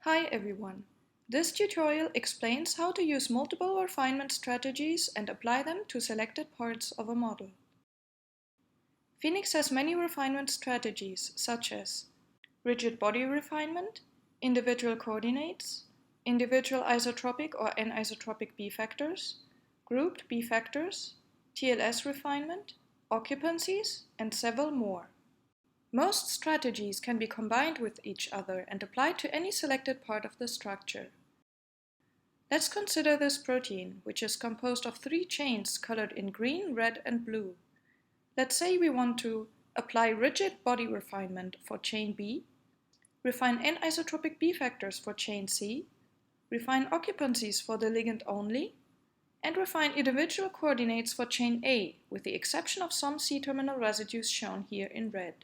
Hi everyone. This tutorial explains how to use multiple refinement strategies and apply them to selected parts of a model. Phenix has many refinement strategies such as rigid body refinement, individual coordinates, individual isotropic or anisotropic B-factors, grouped B-factors, TLS refinement, occupancies, and several more. Most strategies can be combined with each other and applied to any selected part of the structure. Let's consider this protein, which is composed of 3 chains colored in green, red, and blue. Let's say we want to apply rigid body refinement for chain B, refine anisotropic B factors for chain C, refine occupancies for the ligand only, and refine individual coordinates for chain A, with the exception of some C-terminal residues shown here in red.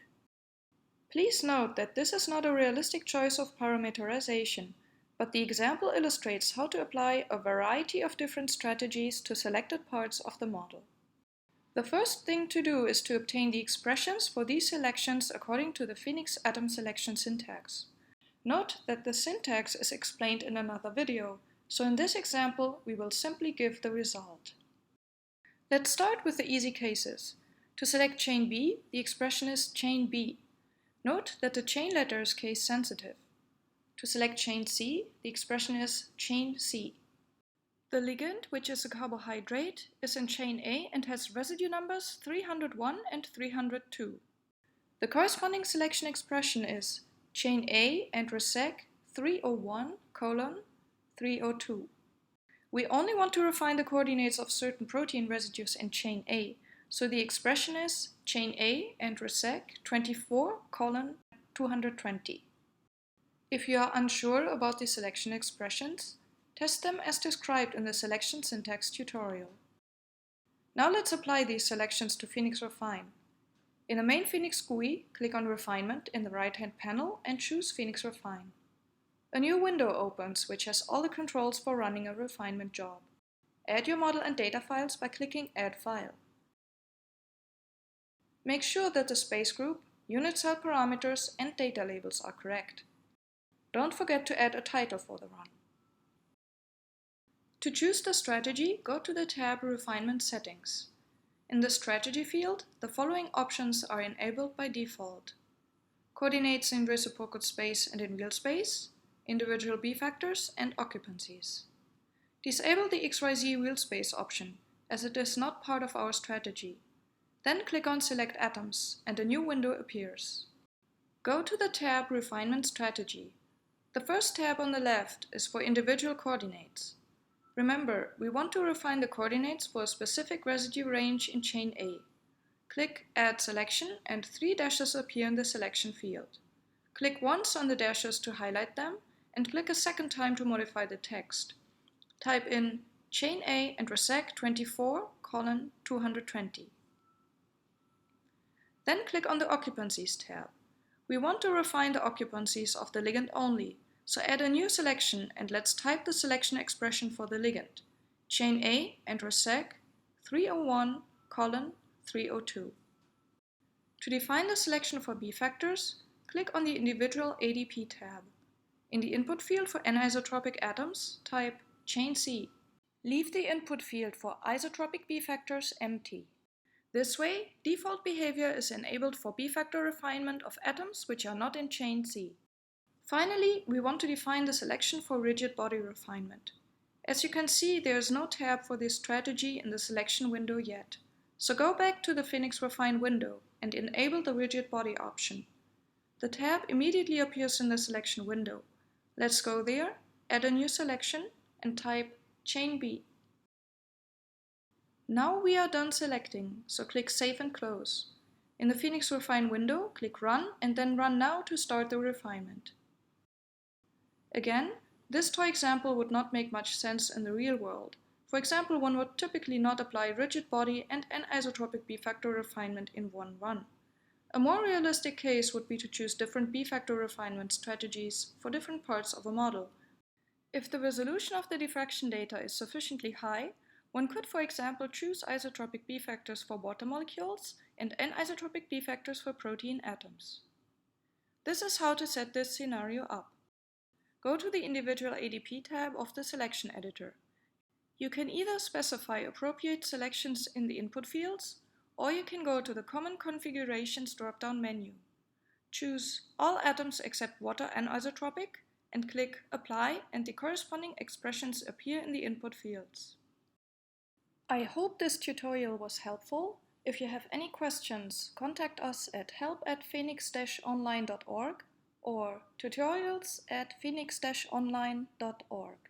Please note that this is not a realistic choice of parameterization, but the example illustrates how to apply a variety of different strategies to selected parts of the model. The first thing to do is to obtain the expressions for these selections according to the Phenix atom selection syntax. Note that the syntax is explained in another video, so in this example we will simply give the result. Let's start with the easy cases. To select chain B, the expression is chain B. Note that the chain letter is case sensitive. To select chain C, the expression is chain C. The ligand, which is a carbohydrate, is in chain A and has residue numbers 301 and 302. The corresponding selection expression is chain A and resec 301 colon 302. We only want to refine the coordinates of certain protein residues in chain A, so the expression is chain A and resec 24 colon 220. If you are unsure about the selection expressions, test them as described in the selection syntax tutorial. Now let's apply these selections to Phenix.refine. In the main Phenix GUI, click on Refinement in the right-hand panel and choose Phenix.refine. A new window opens which has all the controls for running a refinement job. Add your model and data files by clicking Add File. Make sure that the space group, unit cell parameters, and data labels are correct. Don't forget to add a title for the run. To choose the strategy, go to the tab Refinement Settings. In the Strategy field, the following options are enabled by default: coordinates in reciprocal space and in real space, individual B-factors, and occupancies. Disable the XYZ real space option, as it is not part of our strategy. Then click on Select Atoms, and a new window appears. Go to the tab Refinement Strategy. The first tab on the left is for individual coordinates. Remember, we want to refine the coordinates for a specific residue range in chain A. Click Add Selection and 3 dashes appear in the selection field. Click once on the dashes to highlight them, and click a second time to modify the text. Type in chain A and resec 24 colon 220. Then click on the Occupancies tab. We want to refine the occupancies of the ligand only, so add a new selection and let's type the selection expression for the ligand, chain A and resec 301 colon 302. To define the selection for B factors, click on the individual ADP tab. In the input field for anisotropic atoms, type chain C. Leave the input field for isotropic B factors empty. This way, default behavior is enabled for B-factor refinement of atoms which are not in chain C. Finally, we want to define the selection for rigid body refinement. As you can see, there is no tab for this strategy in the selection window yet. So go back to the Phenix.refine window and enable the rigid body option. The tab immediately appears in the selection window. Let's go there, add a new selection, and type chain B. Now we are done selecting, so click Save and Close. In the Phenix.refine window, click Run and then Run Now to start the refinement. Again, this toy example would not make much sense in the real world. For example, one would typically not apply rigid body and anisotropic B-factor refinement in one run. A more realistic case would be to choose different B-factor refinement strategies for different parts of a model. If the resolution of the diffraction data is sufficiently high, one could, for example, choose isotropic B-factors for water molecules and anisotropic B-factors for protein atoms. This is how to set this scenario up. Go to the individual ADP tab of the selection editor. You can either specify appropriate selections in the input fields, or you can go to the Common Configurations drop-down menu. Choose All Atoms except Water Anisotropic and click Apply, and the corresponding expressions appear in the input fields. I hope this tutorial was helpful. If you have any questions, contact us at help@phenix-online.org or tutorials@phenix-online.org.